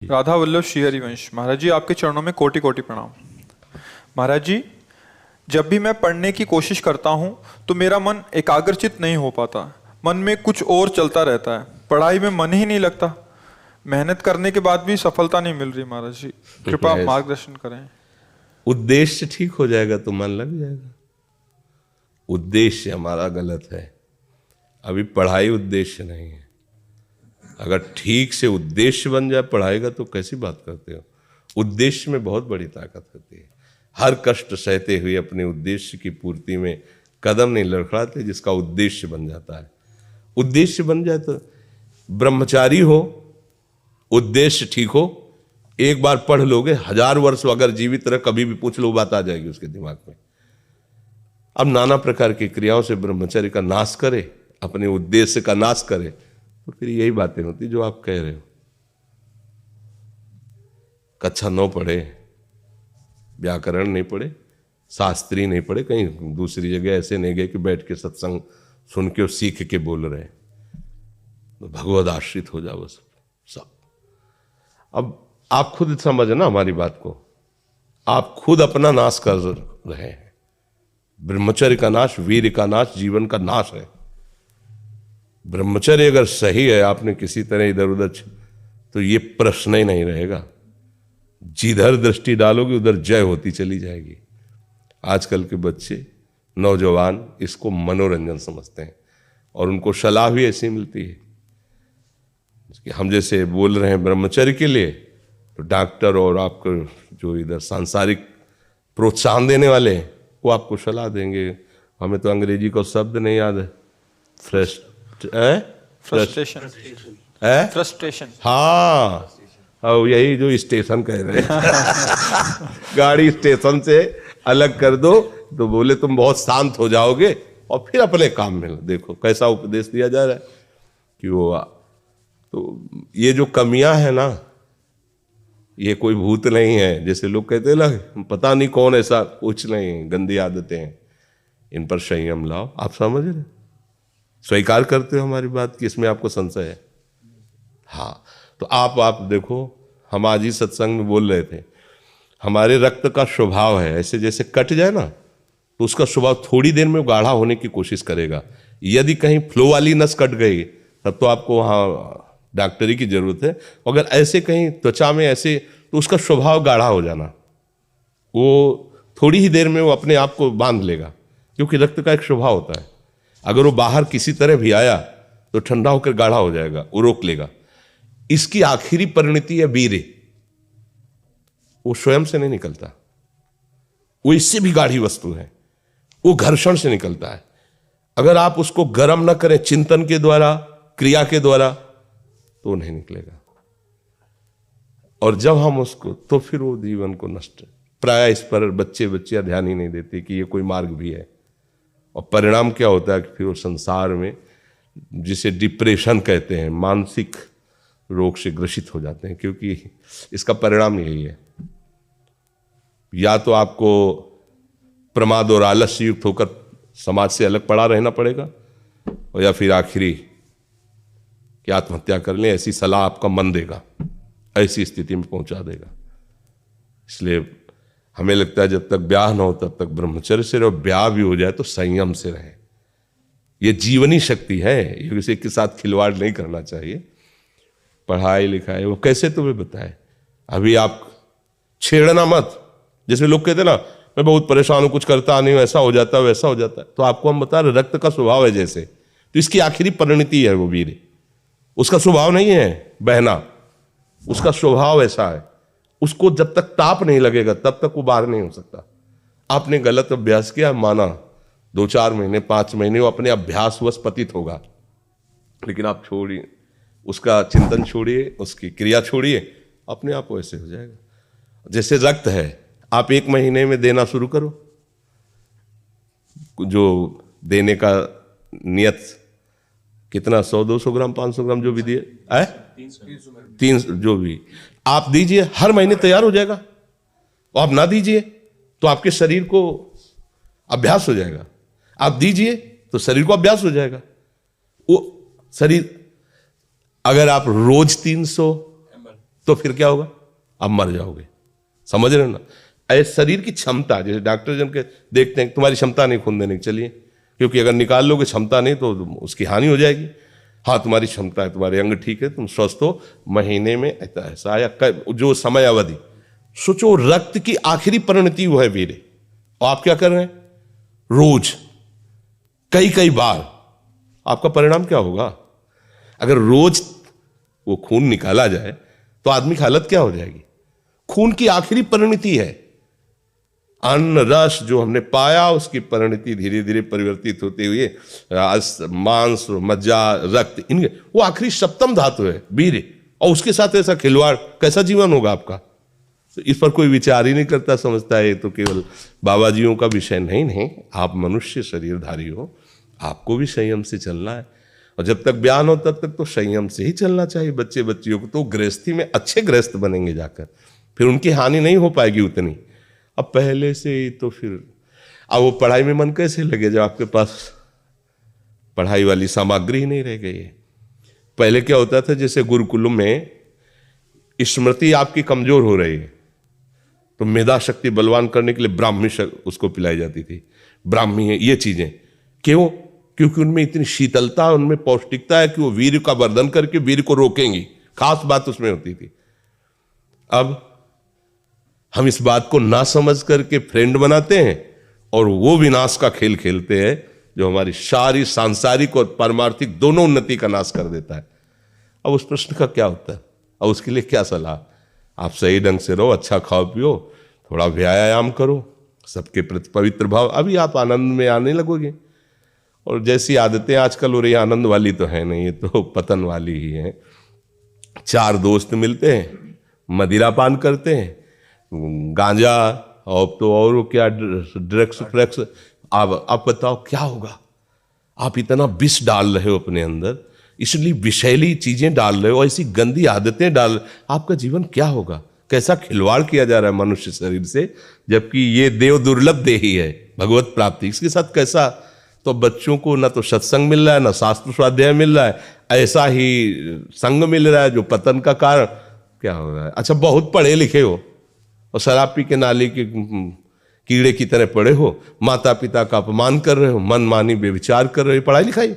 राधा वल्लभ श्री हरिवंश। महाराज जी, आपके चरणों में कोटि कोटि प्रणाम। महाराज जी, जब भी मैं पढ़ने की कोशिश करता हूँ तो मेरा मन एकाग्रचित नहीं हो पाता। मन में कुछ और चलता रहता है, पढ़ाई में मन ही नहीं लगता। मेहनत करने के बाद भी सफलता नहीं मिल रही। महाराज जी, कृपा मार्गदर्शन करें। उद्देश्य ठीक हो जाएगा तो मन लग जाएगा। उद्देश्य हमारा गलत है। अभी पढ़ाई उद्देश्य नहीं है। अगर ठीक से उद्देश्य बन जाए पढ़ाई का तो कैसी बात करते हो। उद्देश्य में बहुत बड़ी ताकत होती है। हर कष्ट सहते हुए अपने उद्देश्य की पूर्ति में कदम नहीं लड़खड़ाते, जिसका उद्देश्य बन जाता है। उद्देश्य बन जाए तो ब्रह्मचारी हो, उद्देश्य ठीक हो, एक बार पढ़ लोगे, 1000 वर्ष अगर जीवित रह कभी भी पूछ लो, बात आ जाएगी उसके दिमाग में। अब नाना प्रकार की क्रियाओं से ब्रह्मचर्य का नाश करे, अपने उद्देश्य का नाश करे, तो फिर यही बातें होती जो आप कह रहे हो। कक्षा 9 पढ़े, व्याकरण नहीं पढ़े, शास्त्री नहीं पढ़े, कहीं दूसरी जगह ऐसे नहीं गए कि बैठ के सत्संग सुन के और सीख के बोल रहे हैं, तो भगवद आश्रित हो जाओ सब। अब आप खुद समझ ना हमारी बात को। आप खुद अपना नाश कर रहे हैं। ब्रह्मचर्य का नाश वीर का नाश, जीवन का नाश है। ब्रह्मचर्य अगर सही है, आपने किसी तरह इधर उधर, तो ये प्रश्न ही नहीं रहेगा। जिधर दृष्टि डालोगे उधर जय होती चली जाएगी। आजकल के बच्चे, नौजवान इसको मनोरंजन समझते हैं और उनको सलाह भी ऐसी मिलती है कि हम जैसे बोल रहे हैं ब्रह्मचर्य के लिए, तो डॉक्टर और आपको जो इधर सांसारिक प्रोत्साहन देने वाले हैं वो आपको सलाह देंगे। हमें तो अंग्रेजी का शब्द नहीं याद है। फ्रस्ट्रेशन। हाँ, यही जो स्टेशन कह रहे हैं। गाड़ी स्टेशन से अलग कर दो तो बोले तुम बहुत शांत हो जाओगे और फिर अपने काम में देखो कैसा उपदेश दिया जा रहा है कि वो। तो ये जो कमियां है ना, ये कोई भूत नहीं है जैसे लोग कहते हैं ना, पता नहीं कौन, ऐसा कुछ नहीं। गंदी आदतें हैं, इन पर संयम लाओ। आप समझ रहे, स्वीकार करते हो हमारी बात कि इसमें आपको संशय है? हाँ, तो आप देखो, हम आज ही सत्संग में बोल रहे थे, हमारे रक्त का स्वभाव है ऐसे, जैसे कट जाए ना तो उसका स्वभाव थोड़ी देर में गाढ़ा होने की कोशिश करेगा। यदि कहीं फ्लो वाली नस कट गई तब तो आपको वहाँ डॉक्टरी की जरूरत है। अगर ऐसे कहीं त्वचा में ऐसे, तो उसका स्वभाव गाढ़ा हो जाना, वो थोड़ी ही देर में वो अपने आप को बांध लेगा, क्योंकि रक्त का एक स्वभाव होता है। अगर वो बाहर किसी तरह भी आया तो ठंडा होकर गाढ़ा हो जाएगा, वो रोक लेगा। इसकी आखिरी परिणति है वीर्य। वो स्वयं से नहीं निकलता, वो इससे भी गाढ़ी वस्तु है, वो घर्षण से निकलता है। अगर आप उसको गर्म न करें चिंतन के द्वारा, क्रिया के द्वारा, तो नहीं निकलेगा। और जब हम उसको, तो फिर वो जीवन को नष्ट। प्राय इस पर बच्चियां ध्यान ही नहीं देते कि ये कोई मार्ग भी है। और परिणाम क्या होता है कि फिर वो संसार में, जिसे डिप्रेशन कहते हैं, मानसिक रोग से ग्रसित हो जाते हैं, क्योंकि इसका परिणाम यही है। या तो आपको प्रमाद और आलस्य युक्त होकर समाज से अलग पड़ा रहना पड़ेगा, और या फिर आखिरी कि आत्महत्या कर लें, ऐसी सलाह आपका मन देगा, ऐसी स्थिति में पहुंचा देगा। इसलिए हमें लगता है जब तक ब्याह न हो तब तक ब्रह्मचर्य से रहो, ब्याह भी हो जाए तो संयम से रहे। ये जीवनी शक्ति है, ये किसी के साथ खिलवाड़ नहीं करना चाहिए। पढ़ाई लिखाई वो कैसे तुम्हें बताए, अभी आप छेड़ना मत। जैसे लोग कहते ना, मैं बहुत परेशान हूं, कुछ करता नहीं हूं, ऐसा हो जाता है वैसा हो जाता है। तो आपको हम बता रहे, रक्त का स्वभाव है जैसे, तो इसकी आखिरी परिणति है वो वीर। उसका स्वभाव नहीं है बहना, उसका स्वभाव ऐसा है। उसको जब तक ताप नहीं लगेगा तब तक वो बाहर नहीं हो सकता। आपने गलत अभ्यास किया, माना 2-4 महीने 5 महीने वो अपने अभ्यासवश पतित होगा, लेकिन आप छोड़िए, उसका चिंतन छोड़िए, उसकी क्रिया छोड़िए, अपने आप वैसे हो जाएगा। जैसे रक्त है, आप 1 महीने में देना शुरू करो, जो देने का नियत कितना, 100-200 ग्राम 500 ग्राम जो भी दिए, 300 जो भी आप दीजिए, हर महीने तैयार हो जाएगा। और आप ना दीजिए तो आपके शरीर को अभ्यास हो जाएगा, आप दीजिए तो शरीर को अभ्यास हो जाएगा। वो शरीर, अगर आप रोज 300 तो फिर क्या होगा? आप मर जाओगे। समझ रहे हो ना? ऐसे शरीर की क्षमता, जैसे डॉक्टर जन के देखते हैं तुम्हारी क्षमता नहीं खून देने की, चलिए, क्योंकि अगर निकाल लोगे क्षमता नहीं तो उसकी हानि हो जाएगी। हाँ तुम्हारी क्षमता है, तुम्हारे अंग ठीक है, तुम स्वस्थ हो, महीने में ऐसा या जो समय अवधि, सोचो रक्त की आखिरी परिणति वो है वीर्य, और आप क्या कर रहे हैं? रोज कई कई बार। आपका परिणाम क्या होगा? अगर रोज वो खून निकाला जाए तो आदमी की हालत क्या हो जाएगी? खून की आखिरी परिणति है। अन्न रस जो हमने पाया उसकी परिणति धीरे धीरे परिवर्तित होते हुए मांस, मज्जा, रक्त, इनके वो आखिरी सप्तम धातु है वीर्य, और उसके साथ ऐसा खिलवाड़, कैसा जीवन होगा आपका? तो इस पर कोई विचार ही नहीं करता, समझता है ये तो केवल बाबा जियों का विषय। नहीं, आप मनुष्य शरीरधारी हो, आपको भी संयम से चलना है, और जब तक ज्ञान हो तब तक तो संयम से ही चलना चाहिए। बच्चे बच्चियों को तो गृहस्थी में अच्छे गृहस्थ बनेंगे जाकर, फिर उनकी हानि नहीं हो पाएगी उतनी। अब पहले से ही तो फिर अब वो पढ़ाई में मन कैसे लगे जब आपके पास पढ़ाई वाली सामग्री ही नहीं रह गई है? पहले क्या होता था, जैसे गुरुकुलों में स्मृति आपकी कमजोर हो रही है तो मेधा शक्ति बलवान करने के लिए ब्राह्मी उसको पिलाई जाती थी। ब्राह्मी है ये चीजें, क्यों? क्योंकि उनमें इतनी शीतलता, उनमें पौष्टिकता है कि वो वीर्य का वर्धन करके वीर्य को रोकेंगी। खास बात उसमें होती थी। अब हम इस बात को ना समझ करके फ्रेंड बनाते हैं और वो विनाश का खेल खेलते हैं जो हमारी सारी सांसारिक और पारमार्थिक दोनों उन्नति का नाश कर देता है। अब उस प्रश्न का क्या होता है? अब उसके लिए क्या सलाह? आप सही ढंग से रहो, अच्छा खाओ पियो, थोड़ा व्यायाम करो, सबके प्रति पवित्र भाव, अभी आप आनंद में आने लगोगे। और जैसी आदतें आजकल हो रही, आनंद वाली तो है नहीं, ये तो पतन वाली ही है। 4 दोस्त मिलते हैं, मदिरा पान करते हैं, गांजा और तो और क्या ड्रग्स फ्रग्स। आप बताओ क्या होगा? आप इतना विष डाल रहे हो अपने अंदर, इसलिए विषैली चीजें डाल रहे हो, ऐसी गंदी आदतें डाल, आपका जीवन क्या होगा? कैसा खिलवाड़ किया जा रहा है मनुष्य शरीर से, जबकि ये देव दुर्लभ देही है भगवत प्राप्ति, इसके साथ कैसा? तो बच्चों को ना तो सत्संग मिल रहा है, ना शास्त्र स्वाध्याय मिल रहा है, ऐसा ही संग मिल रहा है जो पतन का कारण क्या हो रहा है। अच्छा, बहुत पढ़े लिखे हो और शराब पी के नाली के कीड़े की तरह पड़े हो, माता पिता का अपमान कर रहे हो, मन मानी बेविचार कर रहे हो, पढ़ाई लिखाई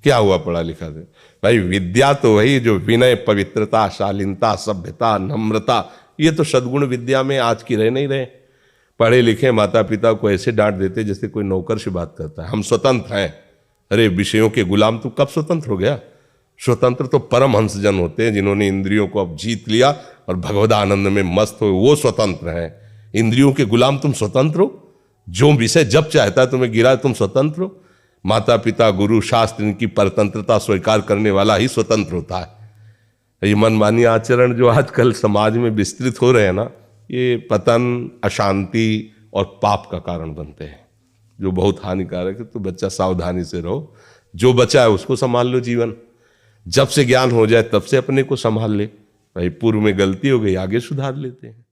क्या हुआ? पढ़ा लिखा से भाई विद्या तो वही जो विनय, पवित्रता, शालीनता, सभ्यता, नम्रता, ये तो सद्गुण विद्या में आज की रह नहीं रहे। पढ़े लिखे माता पिता को ऐसे डांट देते जैसे कोई नौकर से बात करता है, हम स्वतंत्र हैं। अरे विषयों के गुलाम तू कब स्वतंत्र हो गया? स्वतंत्र तो परमहंस जन होते हैं जिन्होंने इंद्रियों को अब जीत लिया और भगवद आनंद में मस्त हो, वो स्वतंत्र हैं। इंद्रियों के गुलाम तुम स्वतंत्र हो? जो विषय जब चाहता है तुम्हें गिरा, तुम स्वतंत्र हो? माता पिता, गुरु, शास्त्र, इनकी परतंत्रता स्वीकार करने वाला ही स्वतंत्र होता है। ये मनमानी आचरण जो आजकल समाज में विस्तृत हो रहे हैं ना, ये पतन, अशांति और पाप का कारण बनते हैं, जो बहुत हानिकारक है। तो बच्चा सावधानी से रहो, जो बचा है उसको संभाल लो जीवन। जब से ज्ञान हो जाए तब से अपने को संभाल ले। भाई पूर्व में गलती हो गई, आगे सुधार लेते हैं।